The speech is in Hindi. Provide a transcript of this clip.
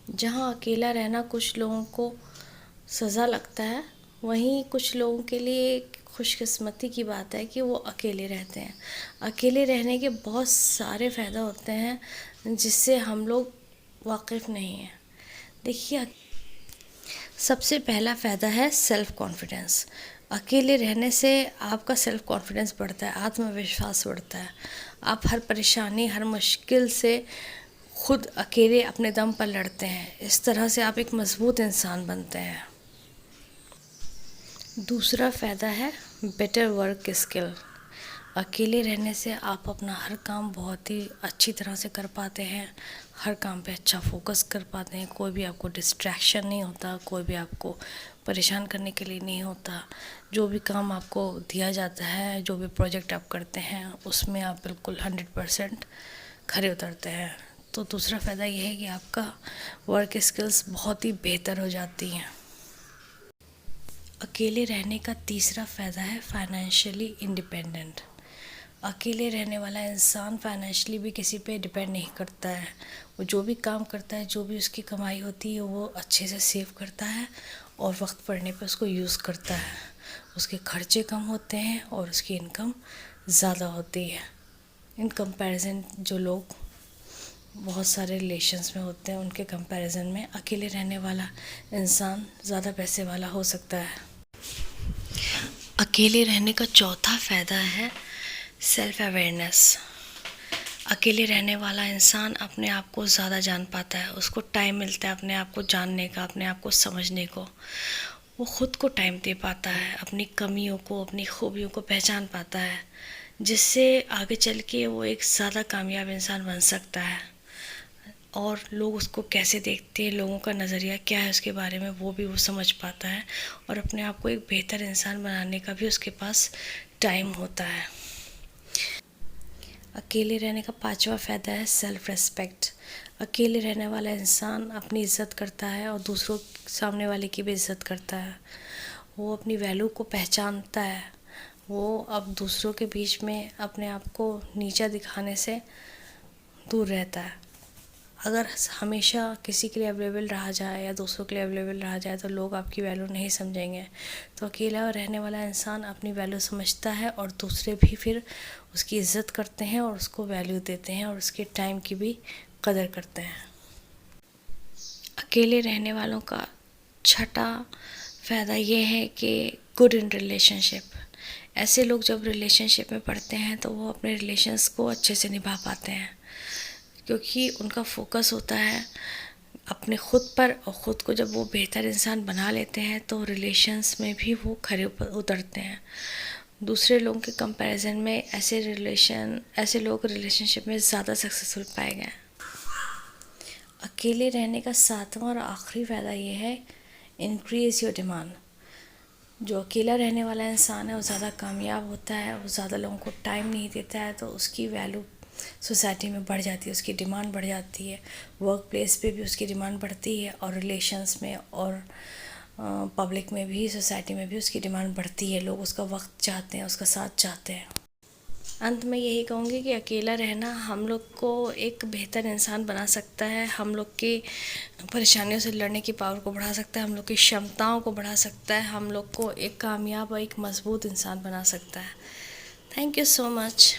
जहाँ अकेला रहना कुछ लोगों को सज़ा लगता है, वहीं कुछ लोगों के लिए खुशकिस्मती की बात है कि वो अकेले रहते हैं। अकेले रहने के बहुत सारे फ़ायदे होते हैं जिससे हम लोग वाकिफ़ नहीं हैं। देखिए, सबसे पहला फ़ायदा है सेल्फ़ कॉन्फिडेंस। अकेले रहने से आपका सेल्फ़ कॉन्फिडेंस बढ़ता है, आत्मविश्वास बढ़ता है। आप हर परेशानी, हर मुश्किल से खुद अकेले अपने दम पर लड़ते हैं। इस तरह से आप एक मज़बूत इंसान बनते हैं। दूसरा फ़ायदा है बेटर वर्क स्किल। अकेले रहने से आप अपना हर काम बहुत ही अच्छी तरह से कर पाते हैं, हर काम पे अच्छा फोकस कर पाते हैं। कोई भी आपको डिस्ट्रैक्शन नहीं होता, कोई भी आपको परेशान करने के लिए नहीं होता। जो भी काम आपको दिया जाता है, जो भी प्रोजेक्ट आप करते हैं, उसमें आप बिल्कुल 100% खरे उतरते हैं। तो दूसरा फ़ायदा ये है कि आपका वर्क स्किल्स बहुत ही बेहतर हो जाती हैं। अकेले रहने का तीसरा फ़ायदा है फाइनेंशियली इंडिपेंडेंट। अकेले रहने वाला इंसान फाइनेंशियली भी किसी पे डिपेंड नहीं करता है। वो जो भी काम करता है, जो भी उसकी कमाई होती है, वो अच्छे से सेव करता है और वक्त पड़ने पे उसको यूज़ करता है। उसके खर्चे कम होते हैं और उसकी इनकम ज़्यादा होती है। इन कंपैरिजन जो लोग बहुत सारे रिलेशंस में होते हैं, उनके कंपैरिजन में अकेले रहने वाला इंसान ज़्यादा पैसे वाला हो सकता है। अकेले रहने का चौथा फ़ायदा है सेल्फ़ अवेयरनेस। अकेले रहने वाला इंसान अपने आप को ज़्यादा जान पाता है। उसको टाइम मिलता है अपने आप को जानने का, अपने आप को समझने को। वो ख़ुद को टाइम दे पाता है, अपनी कमियों को, अपनी खूबियों को पहचान पाता है, जिससे आगे चल के वो एक ज़्यादा कामयाब इंसान बन सकता है। और लोग उसको कैसे देखते हैं, लोगों का नज़रिया क्या है उसके बारे में, वो भी वो समझ पाता है और अपने आप को एक बेहतर इंसान बनाने का भी उसके पास टाइम होता है। अकेले रहने का पांचवा फ़ायदा है सेल्फ़ रेस्पेक्ट। अकेले रहने वाला इंसान अपनी इज़्ज़त करता है और दूसरों सामने वाले की भी इज़्ज़त करता है। वो अपनी वैल्यू को पहचानता है। वो अब दूसरों के बीच में अपने आप को नीचा दिखाने से दूर रहता है। अगर हमेशा किसी के लिए अवेलेबल रहा जाए या दूसरों के लिए अवेलेबल रहा जाए तो लोग आपकी वैल्यू नहीं समझेंगे। तो अकेला रहने वाला इंसान अपनी वैल्यू समझता है और दूसरे भी फिर उसकी इज़्ज़त करते हैं और उसको वैल्यू देते हैं और उसके टाइम की भी कदर करते हैं। अकेले रहने वालों का छठा फ़ायदा ये है कि गुड इन रिलेशनशिप। ऐसे लोग जब रिलेशनशिप में पड़ते हैं तो वो अपने रिलेशंस को अच्छे से निभा पाते हैं, क्योंकि उनका फोकस होता है अपने ख़ुद पर। और ख़ुद को जब वो बेहतर इंसान बना लेते हैं तो रिलेशंस में भी वो खरे उतरते हैं। दूसरे लोगों के कंपैरिजन में ऐसे लोग रिलेशनशिप में ज़्यादा सक्सेसफुल पाए गए। अकेले रहने का सातवां और आखिरी फ़ायदा ये है इंक्रीज़ योर डिमांड। जो अकेला रहने वाला इंसान है वो ज़्यादा कामयाब होता है, वो ज़्यादा लोगों को टाइम नहीं देता है, तो उसकी वैल्यू सोसाइटी में बढ़ जाती है, उसकी डिमांड बढ़ जाती है। वर्क प्लेस पे भी उसकी डिमांड बढ़ती है और रिलेशंस में और पब्लिक में भी, सोसाइटी में भी उसकी डिमांड बढ़ती है। लोग उसका वक्त चाहते हैं, उसका साथ चाहते हैं। अंत में यही कहूँगी कि अकेला रहना हम लोग को एक बेहतर इंसान बना सकता है, हम लोग की परेशानियों से लड़ने की पावर को बढ़ा सकता है, हम लोग की क्षमताओं को बढ़ा सकता है, हम लोग को एक कामयाब और एक मज़बूत इंसान बना सकता है। Thank you so much.